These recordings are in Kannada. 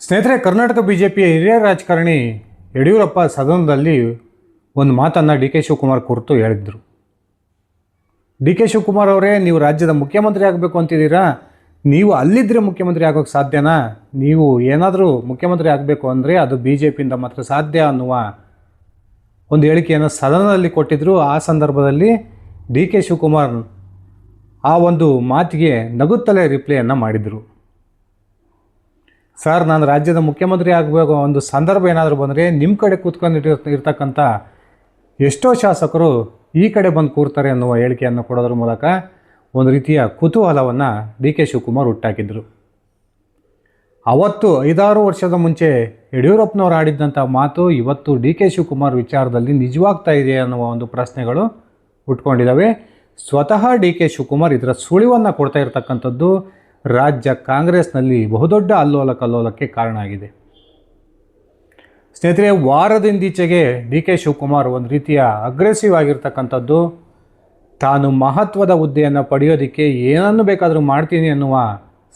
ಸ್ನೇಹಿತರೆ, ಕರ್ನಾಟಕ ಬಿಜೆಪಿಯ ಹಿರಿಯ ರಾಜಕಾರಣಿ ಯಡಿಯೂರಪ್ಪ ಸದನದಲ್ಲಿ ಒಂದು ಮಾತನ್ನು ಡಿ ಕೆ ಶಿವಕುಮಾರ್ ಕುರಿತು ಹೇಳಿದರು. ಡಿ ಕೆ ಶಿವಕುಮಾರ್ ಅವರೇ, ನೀವು ರಾಜ್ಯದ ಮುಖ್ಯಮಂತ್ರಿ ಆಗಬೇಕು ಅಂತಿದ್ದೀರಾ, ನೀವು ಅಲ್ಲಿದ್ದರೆ ಮುಖ್ಯಮಂತ್ರಿ ಆಗೋಕ್ಕೆ ಸಾಧ್ಯನಾ? ನೀವು ಏನಾದರೂ ಮುಖ್ಯಮಂತ್ರಿ ಆಗಬೇಕು ಅಂದರೆ ಅದು ಬಿ ಜೆ ಪಿಯಿಂದ ಮಾತ್ರ ಸಾಧ್ಯ ಅನ್ನುವ ಒಂದು ಹೇಳಿಕೆಯನ್ನು ಸದನದಲ್ಲಿ ಕೊಟ್ಟಿದ್ದರು. ಆ ಸಂದರ್ಭದಲ್ಲಿ ಡಿ ಕೆ ಶಿವಕುಮಾರ್ ಆ ಒಂದು ಮಾತಿಗೆ ನಗುತ್ತಲೇ ರಿಪ್ಲೈಯನ್ನು ಮಾಡಿದರು. ಸರ್, ನಾನು ರಾಜ್ಯದ ಮುಖ್ಯಮಂತ್ರಿ ಆಗಬೇಕು ಒಂದು ಸಂದರ್ಭ ಏನಾದರೂ ಬಂದರೆ ನಿಮ್ಮ ಕಡೆ ಕೂತ್ಕೊಂಡಿರ್ತಕ್ಕಂಥ ಎಷ್ಟೋ ಶಾಸಕರು ಈ ಕಡೆ ಬಂದು ಕೂರ್ತಾರೆ ಅನ್ನುವ ಹೇಳಿಕೆಯನ್ನು ಕೊಡೋದ್ರ ಮೂಲಕ ಒಂದು ರೀತಿಯ ಕುತೂಹಲವನ್ನು ಡಿ ಕೆ ಶಿವಕುಮಾರ್ ಹುಟ್ಟಾಕಿದ್ರು. ಅವತ್ತು 5-6 ವರ್ಷದ ಮುಂಚೆ ಯಡಿಯೂರಪ್ಪನವರು ಆಡಿದ್ದಂಥ ಮಾತು ಇವತ್ತು ಡಿ ಕೆ ಶಿವಕುಮಾರ್ ವಿಚಾರದಲ್ಲಿ ನಿಜವಾಗ್ತಾ ಇದೆ ಅನ್ನುವ ಒಂದು ಪ್ರಶ್ನೆಗಳು ಹುಟ್ಕೊಂಡಿದ್ದಾವೆ. ಸ್ವತಃ ಡಿ ಕೆ ಶಿವಕುಮಾರ್ ಇದರ ಸುಳಿವನ್ನು ಕೊಡ್ತಾ ಇರತಕ್ಕಂಥದ್ದು ರಾಜ್ಯ ಕಾಂಗ್ರೆಸ್ನಲ್ಲಿ ಬಹುದೊಡ್ಡ ಅಲ್ಲೋಲ ಕಲ್ಲೋಲಕ್ಕೆ ಕಾರಣ ಆಗಿದೆ. ಸ್ನೇಹಿತರೆ, ವಾರದಿಂದೀಚೆಗೆ ಡಿ ಕೆ ಶಿವಕುಮಾರ್ ಒಂದು ರೀತಿಯ ಅಗ್ರೆಸಿವ್ ಆಗಿರ್ತಕ್ಕಂಥದ್ದು, ತಾನು ಮಹತ್ವದ ಹುದ್ದೆಯನ್ನು ಪಡೆಯೋದಕ್ಕೆ ಏನನ್ನು ಬೇಕಾದರೂ ಮಾಡ್ತೀನಿ ಅನ್ನುವ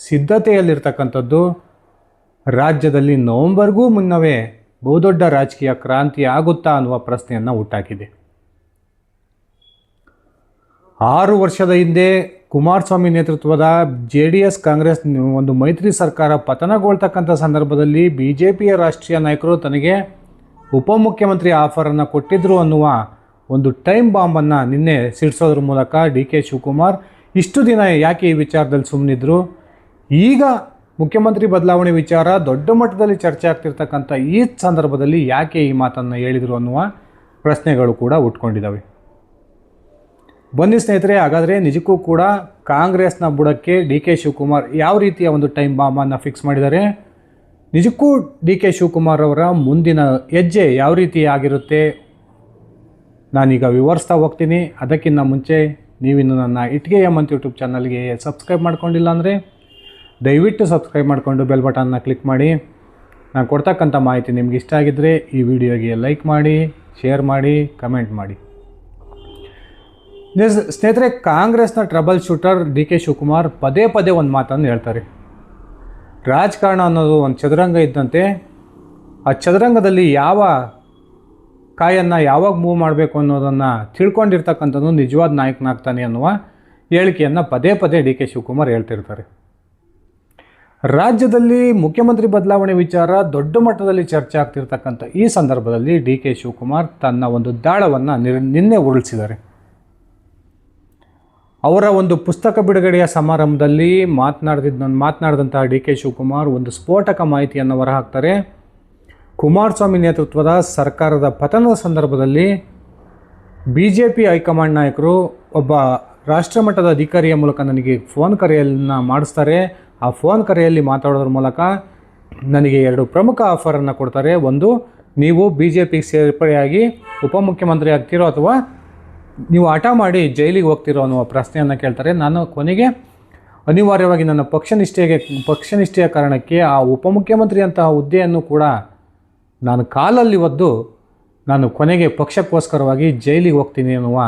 ಸಿದ್ಧತೆಯಲ್ಲಿರ್ತಕ್ಕಂಥದ್ದು, ರಾಜ್ಯದಲ್ಲಿ ನವೆಂಬರ್ಗೂ ಮುನ್ನವೇ ಬಹುದೊಡ್ಡ ರಾಜಕೀಯ ಕ್ರಾಂತಿ ಆಗುತ್ತಾ ಅನ್ನುವ ಪ್ರಶ್ನೆಯನ್ನು ಹುಟ್ಟಾಕಿದೆ. 6 ವರ್ಷದ ಹಿಂದೆ ಕುಮಾರಸ್ವಾಮಿ ನೇತೃತ್ವದ JDS ಕಾಂಗ್ರೆಸ್ ಒಂದು ಮೈತ್ರಿ ಸರ್ಕಾರ ಪತನಗೊಳ್ತಕ್ಕಂಥ ಸಂದರ್ಭದಲ್ಲಿ ಬಿ ಜೆ ಪಿಯ ರಾಷ್ಟ್ರೀಯ ನಾಯಕರು ತನಗೆ ಉಪಮುಖ್ಯಮಂತ್ರಿ ಆಫರನ್ನು ಕೊಟ್ಟಿದ್ದರು ಅನ್ನುವ ಒಂದು ಟೈಮ್ ಬಾಂಬನ್ನು ನಿನ್ನೆ ಸಿಡಿಸೋದ್ರ ಮೂಲಕ ಡಿ ಕೆ ಶಿವಕುಮಾರ್ ಇಷ್ಟು ದಿನ ಯಾಕೆ ಈ ವಿಚಾರದಲ್ಲಿ ಸುಮ್ಮನಿದ್ರು, ಈಗ ಮುಖ್ಯಮಂತ್ರಿ ಬದಲಾವಣೆ ವಿಚಾರ ದೊಡ್ಡ ಮಟ್ಟದಲ್ಲಿ ಚರ್ಚೆ ಆಗ್ತಿರ್ತಕ್ಕಂಥ ಈ ಸಂದರ್ಭದಲ್ಲಿ ಯಾಕೆ ಈ ಮಾತನ್ನು ಹೇಳಿದರು ಅನ್ನುವ ಪ್ರಶ್ನೆಗಳು ಕೂಡ ಹುಟ್ಕೊಂಡಿದ್ದಾವೆ. ಬನ್ನಿ ಸ್ನೇಹಿತರೆ, ಹಾಗಾದರೆ ನಿಜಕ್ಕೂ ಕೂಡ ಕಾಂಗ್ರೆಸ್ನ ಬುಡಕ್ಕೆ ಡಿ ಕೆ ಶಿವಕುಮಾರ್ ಯಾವ ರೀತಿಯ ಒಂದು ಟೈಮ್ ಬಾಂಬನ್ನು ಫಿಕ್ಸ್ ಮಾಡಿದ್ದಾರೆ, ನಿಜಕ್ಕೂ ಡಿ ಕೆ ಶಿವಕುಮಾರ್ ಅವರ ಮುಂದಿನ ಹೆಜ್ಜೆ ಯಾವ ರೀತಿ ಆಗಿರುತ್ತೆ ನಾನೀಗ ವಿವರಿಸ್ತಾ ಹೋಗ್ತೀನಿ. ಅದಕ್ಕಿಂತ ಮುಂಚೆ ನೀವಿನ್ನು ನನ್ನ ಇಟ್ಗೆ ಅಂತ ಯೂಟ್ಯೂಬ್ ಚಾನಲ್ಗೆ ಸಬ್ಸ್ಕ್ರೈಬ್ ಮಾಡ್ಕೊಂಡಿಲ್ಲ ಅಂದರೆ ದಯವಿಟ್ಟು ಸಬ್ಸ್ಕ್ರೈಬ್ ಮಾಡಿಕೊಂಡು ಬೆಲ್ ಬಟನ್ನ ಕ್ಲಿಕ್ ಮಾಡಿ. ನಾನು ಕೊಡ್ತಕ್ಕಂಥ ಮಾಹಿತಿ ನಿಮ್ಗೆ ಇಷ್ಟ ಆಗಿದ್ದರೆ ಈ ವಿಡಿಯೋಗೆ ಲೈಕ್ ಮಾಡಿ, ಶೇರ್ ಮಾಡಿ, ಕಮೆಂಟ್ ಮಾಡಿ. ಸ್ನೇಹಿತರೆ, ಕಾಂಗ್ರೆಸ್ನ trouble shooter D K Shivakumar ಪದೇ ಪದೇ ಒಂದು ಮಾತನ್ನು ಹೇಳ್ತಾರೆ. ರಾಜಕಾರಣ ಅನ್ನೋದು ಒಂದು ಚದುರಂಗ ಇದ್ದಂತೆ, ಆ ಚದುರಂಗದಲ್ಲಿ ಯಾವ ಕಾಯನ್ನು ಯಾವಾಗ ಮೂವ್ ಮಾಡಬೇಕು ಅನ್ನೋದನ್ನು ತಿಳ್ಕೊಂಡಿರ್ತಕ್ಕಂಥದ್ದು ನಿಜವಾದ ನಾಯಕನಾಗ್ತಾನೆ ಅನ್ನುವ ಹೇಳಿಕೆಯನ್ನು ಪದೇ ಪದೇ ಡಿ ಕೆ ಶಿವಕುಮಾರ್ ಹೇಳ್ತಿರ್ತಾರೆ. ರಾಜ್ಯದಲ್ಲಿ ಮುಖ್ಯಮಂತ್ರಿ ಬದಲಾವಣೆ ವಿಚಾರ ದೊಡ್ಡ ಮಟ್ಟದಲ್ಲಿ ಚರ್ಚೆ ಆಗ್ತಿರ್ತಕ್ಕಂಥ ಈ ಸಂದರ್ಭದಲ್ಲಿ ಡಿ ಕೆ ಶಿವಕುಮಾರ್ ತನ್ನ ಒಂದು ದಾಳವನ್ನು ನಿನ್ನೆ ಉರುಳಿಸಿದ್ದಾರೆ. ಅವರ ಒಂದು ಪುಸ್ತಕ ಬಿಡುಗಡೆಯ ಸಮಾರಂಭದಲ್ಲಿ ಮಾತನಾಡಿದಂತಹ ಡಿ ಕೆ ಶಿವಕುಮಾರ್ ಒಂದು ಸ್ಫೋಟಕ ಮಾಹಿತಿಯನ್ನು ಹೊರಹಾಕ್ತಾರೆ. ಕುಮಾರಸ್ವಾಮಿ ನೇತೃತ್ವದ ಸರ್ಕಾರದ ಪತನದ ಸಂದರ್ಭದಲ್ಲಿ ಬಿ ಜೆ ಪಿ ಹೈಕಮಾಂಡ್ ನಾಯಕರು ಒಬ್ಬ ರಾಷ್ಟ್ರಮಟ್ಟದ ಅಧಿಕಾರಿಯ ಮೂಲಕ ನನಗೆ ಫೋನ್ ಕರೆಯನ್ನು ಮಾಡಿಸ್ತಾರೆ. ಆ ಫೋನ್ ಕರೆಯಲ್ಲಿ ಮಾತಾಡೋದ್ರ ಮೂಲಕ ನನಗೆ 2 ಪ್ರಮುಖ ಆಫರನ್ನು ಕೊಡ್ತಾರೆ. ಒಂದು, ನೀವು ಬಿ ಜೆ ಪಿಗೆ ಸೇರ್ಪಡೆಯಾಗಿ ಉಪಮುಖ್ಯಮಂತ್ರಿ ಆಗ್ತಿರೋ ಅಥವಾ ನೀವು ಹಠ ಮಾಡಿ ಜೈಲಿಗೆ ಹೋಗ್ತಿರೋ ಅನ್ನುವ ಪ್ರಶ್ನೆಯನ್ನು ಕೇಳ್ತಾರೆ. ನಾನು ಕೊನೆಗೆ ಅನಿವಾರ್ಯವಾಗಿ ನನ್ನ ಪಕ್ಷನಿಷ್ಠೆಯ ಕಾರಣಕ್ಕೆ ಆ ಉಪಮುಖ್ಯಮಂತ್ರಿ ಅಂತಹ ಹುದ್ದೆಯನ್ನು ಕೂಡ ನಾನು ಕಾಲಲ್ಲಿ ಒದ್ದು ನಾನು ಕೊನೆಗೆ ಪಕ್ಷಕ್ಕೋಸ್ಕರವಾಗಿ ಜೈಲಿಗೆ ಹೋಗ್ತೀನಿ ಅನ್ನುವ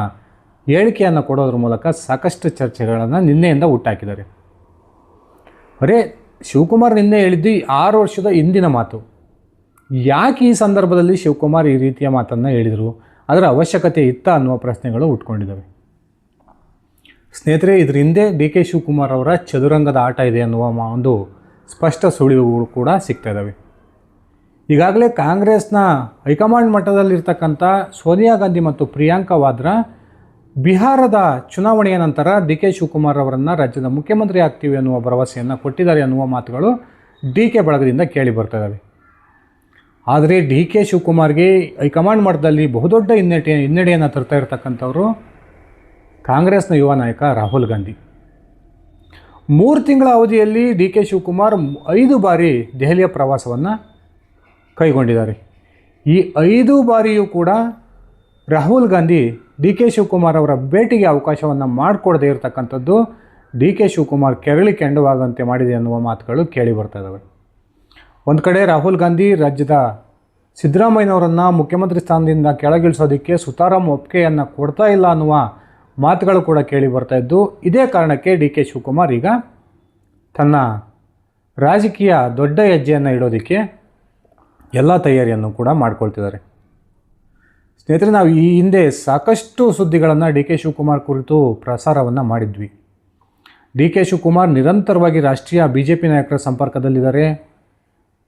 ಹೇಳಿಕೆಯನ್ನು ಕೊಡೋದ್ರ ಮೂಲಕ ಸಾಕಷ್ಟು ಚರ್ಚೆಗಳನ್ನು ನಿನ್ನೆಯಿಂದ ಹುಟ್ಟಾಕಿದ್ದಾರೆ. ಶಿವಕುಮಾರ್ ನಿನ್ನೆ ಹೇಳಿದ್ದು 6 ವರ್ಷದ ಹಿಂದಿನ ಮಾತು. ಯಾಕೆ ಈ ಸಂದರ್ಭದಲ್ಲಿ ಶಿವಕುಮಾರ್ ಈ ರೀತಿಯ ಮಾತನ್ನು ಹೇಳಿದರು, ಅದರ ಅವಶ್ಯಕತೆ ಇತ್ತ ಅನ್ನುವ ಪ್ರಶ್ನೆಗಳು ಹುಟ್ಕೊಂಡಿದ್ದಾವೆ. ಸ್ನೇಹಿತರೆ, ಇದರ ಹಿಂದೆ ಡಿ ಕೆ ಶಿವಕುಮಾರ್ ಅವರ ಚದುರಂಗದ ಆಟ ಇದೆ ಅನ್ನುವ ಒಂದು ಸ್ಪಷ್ಟ ಸುಳಿವುಗಳು ಕೂಡ ಸಿಗ್ತಾ ಇದ್ದಾವೆ. ಈಗಾಗಲೇ ಕಾಂಗ್ರೆಸ್ನ ಹೈಕಮಾಂಡ್ ಮಟ್ಟದಲ್ಲಿರ್ತಕ್ಕಂಥ ಸೋನಿಯಾ ಗಾಂಧಿ ಮತ್ತು ಪ್ರಿಯಾಂಕಾ ವಾದ್ರಾ ಬಿಹಾರದ ಚುನಾವಣೆಯ ನಂತರ ಡಿ ಕೆ ಶಿವಕುಮಾರ್ ಅವರನ್ನು ರಾಜ್ಯದ ಮುಖ್ಯಮಂತ್ರಿ ಆಗ್ತೀವಿ ಅನ್ನುವ ಭರವಸೆಯನ್ನು ಕೊಟ್ಟಿದ್ದಾರೆ ಅನ್ನುವ ಮಾತುಗಳು ಡಿ ಕೆ ಬಳಗದಿಂದ ಕೇಳಿ ಬರ್ತಾ ಇದ್ದಾವೆ. ಆದರೆ ಡಿ ಕೆ ಶಿವಕುಮಾರ್ಗೆ ಹೈಕಮಾಂಡ್ ಮಟ್ಟದಲ್ಲಿ ಬಹುದೊಡ್ಡ ಹಿನ್ನಡೆಯನ್ನು ತರ್ತಾ ಇರತಕ್ಕಂಥವರು ಕಾಂಗ್ರೆಸ್ನ ಯುವ ನಾಯಕ ರಾಹುಲ್ ಗಾಂಧಿ. 3 ತಿಂಗಳ ಅವಧಿಯಲ್ಲಿ ಡಿ ಕೆ ಶಿವಕುಮಾರ್ 5 ಬಾರಿ ದೆಹಲಿಯ ಪ್ರವಾಸವನ್ನು ಕೈಗೊಂಡಿದ್ದಾರೆ. ಈ 5 ಬಾರಿಯೂ ಕೂಡ ರಾಹುಲ್ ಗಾಂಧಿ ಡಿ ಕೆ ಶಿವಕುಮಾರ್ ಅವರ ಭೇಟಿಗೆ ಅವಕಾಶವನ್ನು ಮಾಡಿಕೊಡದೇ ಇರತಕ್ಕಂಥದ್ದು ಡಿ ಕೆ ಶಿವಕುಮಾರ್ ಕೆರಳಿ ಕೆಂಡವಾಗಂತೆ ಮಾಡಿದೆ ಅನ್ನುವ ಮಾತುಗಳು ಕೇಳಿ ಬರ್ತಾ ಇದ್ದಾವೆ. ಒಂದು ಕಡೆ ರಾಹುಲ್ ಗಾಂಧಿ ರಾಜ್ಯದ ಸಿದ್ದರಾಮಯ್ಯನವರನ್ನು ಮುಖ್ಯಮಂತ್ರಿ ಸ್ಥಾನದಿಂದ ಕೆಳಗಿಳಿಸೋದಕ್ಕೆ ಸುತಾರಾಮ್ ಒಪ್ಪಿಗೆಯನ್ನು ಕೊಡ್ತಾ ಇಲ್ಲ ಅನ್ನುವ ಮಾತುಗಳು ಕೂಡ ಕೇಳಿ ಬರ್ತಾ ಇದ್ದು, ಇದೇ ಕಾರಣಕ್ಕೆ ಡಿ ಕೆ ಶಿವಕುಮಾರ್ ಈಗ ತನ್ನ ರಾಜಕೀಯ ದೊಡ್ಡ ಹೆಜ್ಜೆಯನ್ನು ಇಡೋದಕ್ಕೆ ಎಲ್ಲ ತಯಾರಿಯನ್ನು ಕೂಡ ಮಾಡ್ಕೊಳ್ತಿದ್ದಾರೆ. ಸ್ನೇಹಿತರೆ, ನಾವು ಈ ಹಿಂದೆ ಸಾಕಷ್ಟು ಸುದ್ದಿಗಳನ್ನು ಡಿ ಕೆ ಶಿವಕುಮಾರ್ ಕುರಿತು ಪ್ರಸಾರವನ್ನು ಮಾಡಿದ್ವಿ. ಡಿ ಕೆ ಶಿವಕುಮಾರ್ ನಿರಂತರವಾಗಿ ರಾಷ್ಟ್ರೀಯ BJP ನಾಯಕರ ಸಂಪರ್ಕದಲ್ಲಿದ್ದಾರೆ.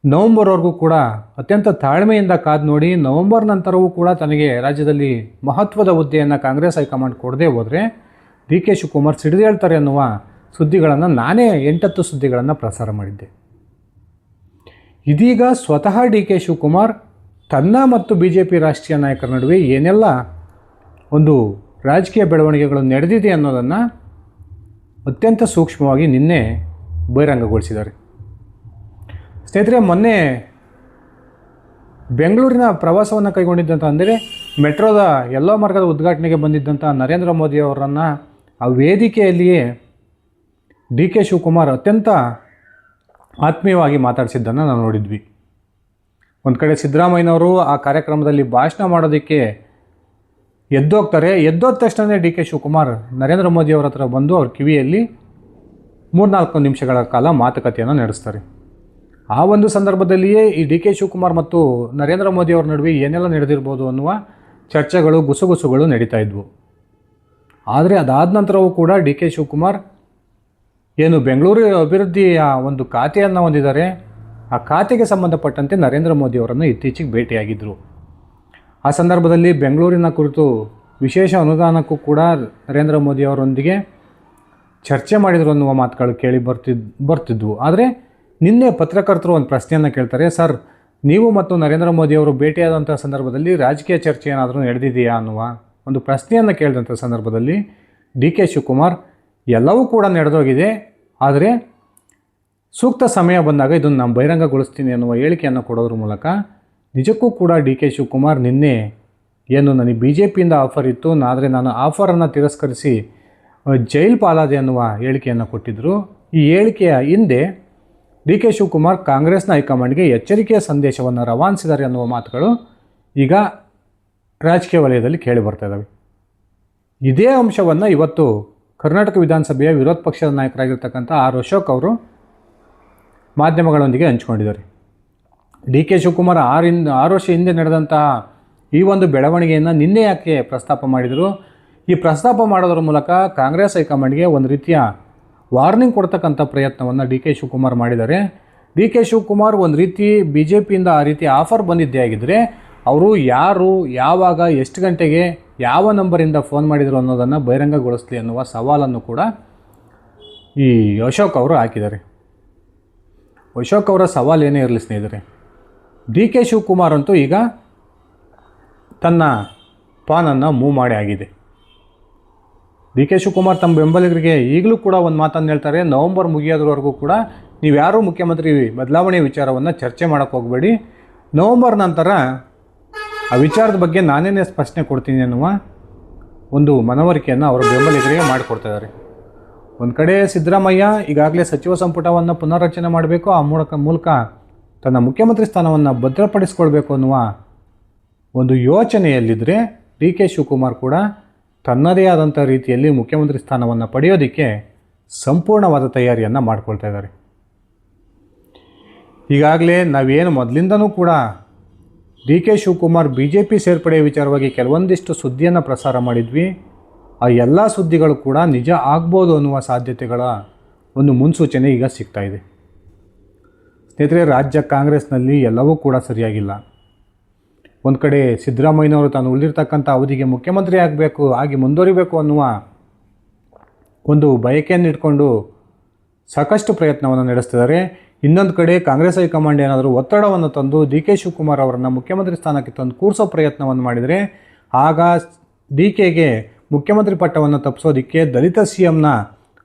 ನವಂಬರ್ವರೆಗೂ ಕೂಡ ಅತ್ಯಂತ ತಾಳ್ಮೆಯಿಂದ ಕಾದು ನೋಡಿ, ನವಂಬರ್ ನಂತರವೂ ಕೂಡ ತನಗೆ ರಾಜ್ಯದಲ್ಲಿ ಮಹತ್ವದ ಹುದ್ದೆಯನ್ನು ಕಾಂಗ್ರೆಸ್ ಹೈಕಮಾಂಡ್ ಕೊಡದೇ ಹೋದರೆ ಡಿ ಕೆ ಶಿವಕುಮಾರ್ ಸಿಡಿದೇಳ್ತಾರೆ ಅನ್ನುವ ಸುದ್ದಿಗಳನ್ನು ನಾನೇ 8-10 ಸುದ್ದಿಗಳನ್ನು ಪ್ರಸಾರ ಮಾಡಿದ್ದೆ. ಇದೀಗ ಸ್ವತಃ ಡಿ ಕೆ ಶಿವಕುಮಾರ್ ತನ್ನ ಮತ್ತು BJP ರಾಷ್ಟ್ರೀಯ ನಾಯಕರ ನಡುವೆ ಏನೆಲ್ಲ ಒಂದು ರಾಜಕೀಯ ಬೆಳವಣಿಗೆಗಳು ನಡೆದಿದೆ ಅನ್ನೋದನ್ನು ಅತ್ಯಂತ ಸೂಕ್ಷ್ಮವಾಗಿ ನಿನ್ನೆ ಬಹಿರಂಗಗೊಳಿಸಿದ್ದಾರೆ. ಸ್ನೇಹಿತರೆ, ಮೊನ್ನೆ ಬೆಂಗಳೂರಿನ ಪ್ರವಾಸವನ್ನು ಕೈಗೊಂಡಿದ್ದಂಥ ಅಂದರೆ ಮೆಟ್ರೋದ ಯೆಲ್ಲೋ ಮಾರ್ಗದ ಉದ್ಘಾಟನೆಗೆ ಬಂದಿದ್ದಂಥ ನರೇಂದ್ರ ಮೋದಿ ಅವರನ್ನು ಆ ವೇದಿಕೆಯಲ್ಲಿಯೇ ಡಿ ಕೆ ಶಿವಕುಮಾರ್ ಅತ್ಯಂತ ಆತ್ಮೀಯವಾಗಿ ಮಾತಾಡಿಸಿದ್ದನ್ನು ನಾವು ನೋಡಿದ್ವಿ. ಒಂದು ಕಡೆ ಸಿದ್ದರಾಮಯ್ಯನವರು ಆ ಕಾರ್ಯಕ್ರಮದಲ್ಲಿ ಭಾಷಣ ಮಾಡೋದಕ್ಕೆ ಎದ್ದೋಗ್ತಾರೆ. ಎದ್ದೋದ ತಕ್ಷಣ ಡಿ ಕೆ ಶಿವಕುಮಾರ್ ನರೇಂದ್ರ ಮೋದಿಯವರ ಹತ್ರ ಬಂದು ಅವ್ರ ಕಿವಿಯಲ್ಲಿ 3-4 ನಿಮಿಷಗಳ ಕಾಲ ಮಾತುಕತೆಯನ್ನು ನಡೆಸ್ತಾರೆ. ಆ ಒಂದು ಸಂದರ್ಭದಲ್ಲಿಯೇ ಈ ಡಿ ಕೆ ಶಿವಕುಮಾರ್ ಮತ್ತು ನರೇಂದ್ರ ಮೋದಿಯವರ ನಡುವೆ ಏನೆಲ್ಲ ನಡೆದಿರ್ಬೋದು ಅನ್ನುವ ಚರ್ಚೆಗಳು, ಗುಸುಗುಸುಗಳು ನಡೀತಾ ಇದ್ವು. ಆದರೆ ಅದಾದ ನಂತರವೂ ಕೂಡ ಡಿ ಕೆ ಶಿವಕುಮಾರ್ ಏನು ಬೆಂಗಳೂರು ಅಭಿವೃದ್ಧಿಯ ಒಂದು ಖಾತೆಯನ್ನು ಹೊಂದಿದ್ದಾರೆ, ಆ ಖಾತೆಗೆ ಸಂಬಂಧಪಟ್ಟಂತೆ ನರೇಂದ್ರ ಮೋದಿಯವರನ್ನು ಇತ್ತೀಚೆಗೆ ಭೇಟಿಯಾಗಿದ್ದರು. ಆ ಸಂದರ್ಭದಲ್ಲಿ ಬೆಂಗಳೂರಿನ ಕುರಿತು ವಿಶೇಷ ಅನುದಾನಕ್ಕೂ ಕೂಡ ನರೇಂದ್ರ ಮೋದಿಯವರೊಂದಿಗೆ ಚರ್ಚೆ ಮಾಡಿದರು ಅನ್ನುವ ಮಾತುಗಳು ಕೇಳಿ ಬರ್ತಿದ್ವು. ಆದರೆ ನಿನ್ನೆ ಪತ್ರಕರ್ತರು ಒಂದು ಪ್ರಶ್ನೆಯನ್ನು ಕೇಳ್ತಾರೆ. ಸರ್, ನೀವು ಮತ್ತು ನರೇಂದ್ರ ಮೋದಿಯವರು ಭೇಟಿಯಾದಂಥ ಸಂದರ್ಭದಲ್ಲಿ ರಾಜಕೀಯ ಚರ್ಚೆ ಏನಾದರೂ ನಡೆದಿದೆಯಾ ಅನ್ನುವ ಒಂದು ಪ್ರಶ್ನೆಯನ್ನು ಕೇಳಿದಂಥ ಸಂದರ್ಭದಲ್ಲಿ ಡಿ ಕೆ ಶಿವಕುಮಾರ್ ಎಲ್ಲವೂ ಕೂಡ ನಡೆದೋಗಿದೆ, ಆದರೆ ಸೂಕ್ತ ಸಮಯ ಬಂದಾಗ ಇದನ್ನು ನಾನು ಬಹಿರಂಗಗೊಳಿಸ್ತೀನಿ ಅನ್ನುವ ಹೇಳಿಕೆಯನ್ನು ಕೊಡೋದ್ರ ಮೂಲಕ ನಿಜಕ್ಕೂ ಕೂಡ ಡಿ ಕೆ ಶಿವಕುಮಾರ್ ನಿನ್ನೆ ಏನು ನನಗೆ BJPಯಿಂದ ಆಫರ್ ಇತ್ತು, ಆದರೆ ನಾನು ಆಫರನ್ನು ತಿರಸ್ಕರಿಸಿ ಜೈಲು ಪಾಲಾದೆ ಅನ್ನುವ ಹೇಳಿಕೆಯನ್ನು ಕೊಟ್ಟಿದ್ದರು. ಈ ಹೇಳಿಕೆಯ ಹಿಂದೆ ಡಿ ಕೆ ಶಿವಕುಮಾರ್ ಕಾಂಗ್ರೆಸ್ನ ಹೈಕಮಾಂಡ್ಗೆ ಎಚ್ಚರಿಕೆಯ ಸಂದೇಶವನ್ನು ರವಾನಿಸಿದ್ದಾರೆ ಅನ್ನುವ ಮಾತುಗಳು ಈಗ ರಾಜಕೀಯ ವಲಯದಲ್ಲಿ ಕೇಳಿ ಬರ್ತಾ ಇದ್ದಾವೆ. ಇದೇ ಅಂಶವನ್ನು ಇವತ್ತು ಕರ್ನಾಟಕ ವಿಧಾನಸಭೆಯ ವಿರೋಧ ಪಕ್ಷದ ನಾಯಕರಾಗಿರ್ತಕ್ಕಂಥ ಆರ್ ಅಶೋಕ್ ಅವರು ಮಾಧ್ಯಮಗಳೊಂದಿಗೆ ಹಂಚಿಕೊಂಡಿದ್ದಾರೆ. ಡಿ ಕೆ ಶಿವಕುಮಾರ್ 6 ವರ್ಷ ಹಿಂದೆ ನಡೆದಂತಹ ಈ ಒಂದು ಬೆಳವಣಿಗೆಯನ್ನು ನಿನ್ನೆ ಯಾಕೆ ಪ್ರಸ್ತಾಪ ಮಾಡಿದರು? ಈ ಪ್ರಸ್ತಾಪ ಮಾಡೋದ್ರ ಮೂಲಕ ಕಾಂಗ್ರೆಸ್ ಹೈಕಮಾಂಡ್ಗೆ ಒಂದು ರೀತಿಯ ವಾರ್ನಿಂಗ್ ಕೊಡ್ತಕ್ಕಂಥ ಪ್ರಯತ್ನವನ್ನು ಡಿ ಕೆ ಶಿವಕುಮಾರ್ ಮಾಡಿದ್ದಾರೆ. ಡಿ ಕೆ ಶಿವಕುಮಾರ್ ಒಂದು ರೀತಿ BJPಯಿಂದ ಆ ರೀತಿ ಆಫರ್ ಬಂದಿದ್ದೇ ಆಗಿದ್ದರೆ ಅವರು ಯಾರು, ಯಾವಾಗ, ಎಷ್ಟು ಗಂಟೆಗೆ, ಯಾವ ನಂಬರಿಂದ ಫೋನ್ ಮಾಡಿದರು ಅನ್ನೋದನ್ನು ಬಹಿರಂಗಗೊಳಿಸಲಿ ಅನ್ನುವ ಸವಾಲನ್ನು ಕೂಡ ಈ ಅಶೋಕ್ ಅವರು ಹಾಕಿದ್ದಾರೆ. ಅಶೋಕ್ ಅವರ ಸವಾಲು ಏನೇ ಇರಲಿ ಸ್ನೇಹಿತರೆ, ಡಿ ಕೆ ಶಿವಕುಮಾರ್ ಅಂತೂ ಈಗ ತನ್ನ ಪಾನನ್ನು ಮೂವ್ ಮಾಡಿ ಆಗಿದೆ. ಡಿ ಕೆ ಶಿವಕುಮಾರ್ ತಮ್ಮ ಬೆಂಬಲಿಗರಿಗೆ ಈಗಲೂ ಕೂಡ ಒಂದು ಮಾತನ್ನು ಹೇಳ್ತಾರೆ, ನವಂಬರ್ ಮುಗಿಯೋದ್ರವರೆಗೂ ಕೂಡ ನೀವು ಯಾರೂ ಮುಖ್ಯಮಂತ್ರಿ ಬದಲಾವಣೆ ವಿಚಾರವನ್ನು ಚರ್ಚೆ ಮಾಡೋಕ್ಕೆ ಹೋಗಬೇಡಿ, ನವಂಬರ್ ನಂತರ ಆ ವಿಚಾರದ ಬಗ್ಗೆ ನಾನೇನೇ ಸ್ಪಷ್ಟನೆ ಕೊಡ್ತೀನಿ ಅನ್ನುವ ಒಂದು ಮನವರಿಕೆಯನ್ನು ಅವರ ಬೆಂಬಲಿಗರಿಗೆ ಮಾಡಿಕೊಡ್ತಿದ್ದಾರೆ. ಒಂದು ಕಡೆ ಸಿದ್ದರಾಮಯ್ಯ ಈಗಾಗಲೇ ಸಚಿವ ಸಂಪುಟವನ್ನು ಪುನರ್ರಚನೆ ಮಾಡಬೇಕು, ಆ ಮೂಲಕ ತನ್ನ ಮುಖ್ಯಮಂತ್ರಿ ಸ್ಥಾನವನ್ನು ಭದ್ರಪಡಿಸ್ಕೊಳ್ಬೇಕು ಅನ್ನುವ ಒಂದು ಯೋಚನೆಯಲ್ಲಿದ್ದರೆ ಡಿ ಕೆ ಶಿವಕುಮಾರ್ ಕೂಡ ತನ್ನದೇ ಆದಂಥ ರೀತಿಯಲ್ಲಿ ಮುಖ್ಯಮಂತ್ರಿ ಸ್ಥಾನವನ್ನು ಪಡೆಯೋದಕ್ಕೆ ಸಂಪೂರ್ಣವಾದ ತಯಾರಿಯನ್ನು ಮಾಡ್ಕೊಳ್ತಾ ಇದ್ದಾರೆ. ಈಗಾಗಲೇ ನಾವೇನು ಮೊದಲಿಂದನೂ ಕೂಡ ಡಿ ಕೆ ಶಿವಕುಮಾರ್ BJP ಸೇರ್ಪಡೆಯ ವಿಚಾರವಾಗಿ ಕೆಲವೊಂದಿಷ್ಟು ಸುದ್ದಿಯನ್ನು ಪ್ರಸಾರ ಮಾಡಿದ್ವಿ. ಆ ಎಲ್ಲ ಸುದ್ದಿಗಳು ಕೂಡ ನಿಜ ಆಗ್ಬೋದು ಅನ್ನುವ ಸಾಧ್ಯತೆಗಳ ಒಂದು ಮುನ್ಸೂಚನೆ ಈಗ ಸಿಗ್ತಾ ಇದೆ. ಸ್ನೇಹಿತರೆ, ರಾಜ್ಯ ಕಾಂಗ್ರೆಸ್ನಲ್ಲಿ ಎಲ್ಲವೂ ಕೂಡ ಸರಿಯಾಗಿಲ್ಲ. ಒಂದು ಕಡೆ ಸಿದ್ದರಾಮಯ್ಯನವರು ತಾನು ಉಳಿದಿರ್ತಕ್ಕಂಥ ಅವಧಿಗೆ ಮುಖ್ಯಮಂತ್ರಿ ಆಗಿ ಮುಂದುವರಿಬೇಕು ಅನ್ನುವ ಒಂದು ಬಯಕೆಯನ್ನು ಇಟ್ಕೊಂಡು ಸಾಕಷ್ಟು ಪ್ರಯತ್ನವನ್ನು ನಡೆಸ್ತಿದ್ದಾರೆ. ಇನ್ನೊಂದು ಕಡೆ ಕಾಂಗ್ರೆಸ್ ಹೈಕಮಾಂಡ್ ಏನಾದರೂ ಒತ್ತಡವನ್ನು ತಂದು ಡಿ ಕೆ ಶಿವಕುಮಾರ್ ಅವರನ್ನು ಮುಖ್ಯಮಂತ್ರಿ ಸ್ಥಾನಕ್ಕೆ ತಂದು ಕೂರಿಸೋ ಪ್ರಯತ್ನವನ್ನು ಮಾಡಿದರೆ ಆಗ ಡಿ ಕೆಗೆ ಮುಖ್ಯಮಂತ್ರಿ ಪಟ್ಟವನ್ನು ತಪ್ಪಿಸೋದಕ್ಕೆ ದಲಿತ CMನ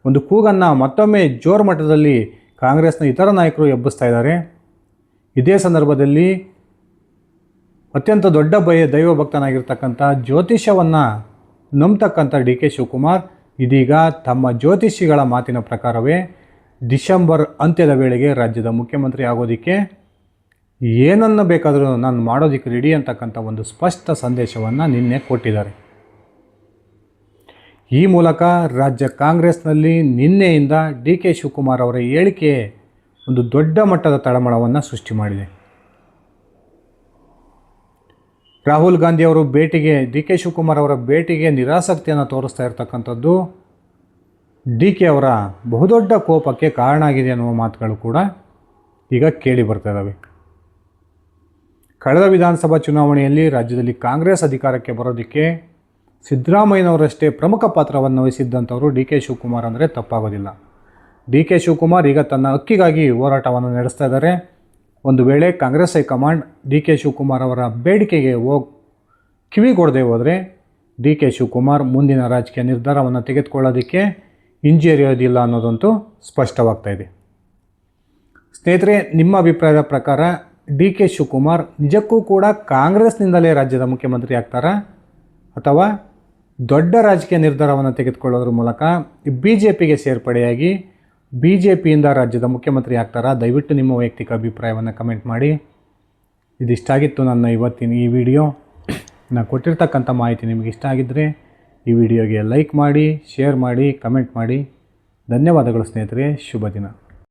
ಒಂದು ಕೂಗನ್ನು ಮತ್ತೊಮ್ಮೆ ಜೋರು ಮಟ್ಟದಲ್ಲಿ ಕಾಂಗ್ರೆಸ್ನ ಇತರ ನಾಯಕರು ಎಬ್ಬಿಸ್ತಾ ಇದ್ದಾರೆ. ಇದೇ ಸಂದರ್ಭದಲ್ಲಿ ಅತ್ಯಂತ ದೊಡ್ಡ ದೈವ ಭಕ್ತನಾಗಿರ್ತಕ್ಕಂಥ ಜ್ಯೋತಿಷ್ಯವನ್ನು ನಂಬತಕ್ಕಂಥ ಡಿ ಕೆ ಶಿವಕುಮಾರ್ ಇದೀಗ ತಮ್ಮ ಜ್ಯೋತಿಷಿಗಳ ಮಾತಿನ ಪ್ರಕಾರವೇ ಡಿಸೆಂಬರ್ ಅಂತ್ಯದ ವೇಳೆಗೆ ರಾಜ್ಯದ ಮುಖ್ಯಮಂತ್ರಿ ಆಗೋದಕ್ಕೆ ಏನನ್ನು ಬೇಕಾದರೂ ನಾನು ಮಾಡೋದಕ್ಕೆ ರೆಡಿ ಅಂತಕ್ಕಂಥ ಒಂದು ಸ್ಪಷ್ಟ ಸಂದೇಶವನ್ನು ನಿನ್ನೆ ಕೊಟ್ಟಿದ್ದಾರೆ. ಈ ಮೂಲಕ ರಾಜ್ಯ ಕಾಂಗ್ರೆಸ್ನಲ್ಲಿ ನಿನ್ನೆಯಿಂದ ಡಿ ಕೆ ಶಿವಕುಮಾರ್ ಅವರ ಹೇಳಿಕೆ ಒಂದು ದೊಡ್ಡ ಮಟ್ಟದ ತಳಮಳವನ್ನು ಸೃಷ್ಟಿ ಮಾಡಿದೆ. ರಾಹುಲ್ ಗಾಂಧಿ ಅವರು ಭೇಟಿಗೆ ಡಿ ಕೆ ಶಿವಕುಮಾರ್ ಅವರ ಭೇಟಿಗೆ ನಿರಾಸಕ್ತಿಯನ್ನು ತೋರಿಸ್ತಾ ಇರತಕ್ಕಂಥದ್ದು ಡಿ ಕೆ ಅವರ ಬಹುದೊಡ್ಡ ಕೋಪಕ್ಕೆ ಕಾರಣ ಆಗಿದೆ ಅನ್ನುವ ಮಾತುಗಳು ಕೂಡ ಈಗ ಕೇಳಿ ಬರ್ತಾ ಇದ್ದಾವೆ. ಕಳೆದ ವಿಧಾನಸಭಾ ಚುನಾವಣೆಯಲ್ಲಿ ರಾಜ್ಯದಲ್ಲಿ ಕಾಂಗ್ರೆಸ್ ಅಧಿಕಾರಕ್ಕೆ ಬರೋದಕ್ಕೆ ಸಿದ್ದರಾಮಯ್ಯನವರಷ್ಟೇ ಪ್ರಮುಖ ಪಾತ್ರವನ್ನು ವಹಿಸಿದ್ದಂಥವರು ಡಿ ಕೆ ಶಿವಕುಮಾರ್ ಅಂದರೆ ತಪ್ಪಾಗೋದಿಲ್ಲ. ಡಿ ಕೆ ಶಿವಕುಮಾರ್ ಈಗ ತನ್ನ ಹಕ್ಕಿಗಾಗಿ ಹೋರಾಟವನ್ನು ನಡೆಸ್ತಾ ಇದ್ದಾರೆ. ಒಂದು ವೇಳೆ Congress high command D K Shivakumar ಅವರ ಬೇಡಿಕೆಗೆ ಕಿವಿಗೊಡದೆ ಹೋದರೆ ಡಿ ಕೆ ಶಿವಕುಮಾರ್ ಮುಂದಿನ ರಾಜಕೀಯ ನಿರ್ಧಾರವನ್ನು ತೆಗೆದುಕೊಳ್ಳೋದಕ್ಕೆ ಹಿಂಜರಿಯೋದಿಲ್ಲ ಅನ್ನೋದಂತೂ ಸ್ಪಷ್ಟವಾಗ್ತಾ ಇದೆ. ಸ್ನೇಹಿತರೆ, ನಿಮ್ಮ ಅಭಿಪ್ರಾಯದ ಪ್ರಕಾರ ಡಿ ಕೆ ಶಿವಕುಮಾರ್ ನಿಜಕ್ಕೂ ಕೂಡ ಕಾಂಗ್ರೆಸ್ನಿಂದಲೇ ರಾಜ್ಯದ ಮುಖ್ಯಮಂತ್ರಿ ಆಗ್ತಾರಾ ಅಥವಾ ದೊಡ್ಡ ರಾಜಕೀಯ ನಿರ್ಧಾರವನ್ನು ತೆಗೆದುಕೊಳ್ಳೋದ್ರ ಮೂಲಕ ಬಿ ಜೆ ಪಿಗೆ ಸೇರ್ಪಡೆಯಾಗಿ ಬಿ ಜೆ ಪಿಯಿಂದ ರಾಜ್ಯದ ಮುಖ್ಯಮಂತ್ರಿ ಆಗ್ತಾರಾ? ದಯವಿಟ್ಟು ನಿಮ್ಮ ವೈಯಕ್ತಿಕ ಅಭಿಪ್ರಾಯವನ್ನು ಕಮೆಂಟ್ ಮಾಡಿ. ಇದಿಷ್ಟಾಗಿತ್ತು ನನ್ನ ಇವತ್ತಿನ ಈ ವಿಡಿಯೋ. ನಾನು ಕೊಟ್ಟಿರ್ತಕ್ಕಂಥ ಮಾಹಿತಿ ನಿಮಗೆ ಇಷ್ಟ ಆಗಿದ್ದರೆ ಈ ವಿಡಿಯೋಗೆ ಲೈಕ್ ಮಾಡಿ, ಶೇರ್ ಮಾಡಿ, ಕಮೆಂಟ್ ಮಾಡಿ. ಧನ್ಯವಾದಗಳು ಸ್ನೇಹಿತರೆ. ಶುಭ ದಿನ.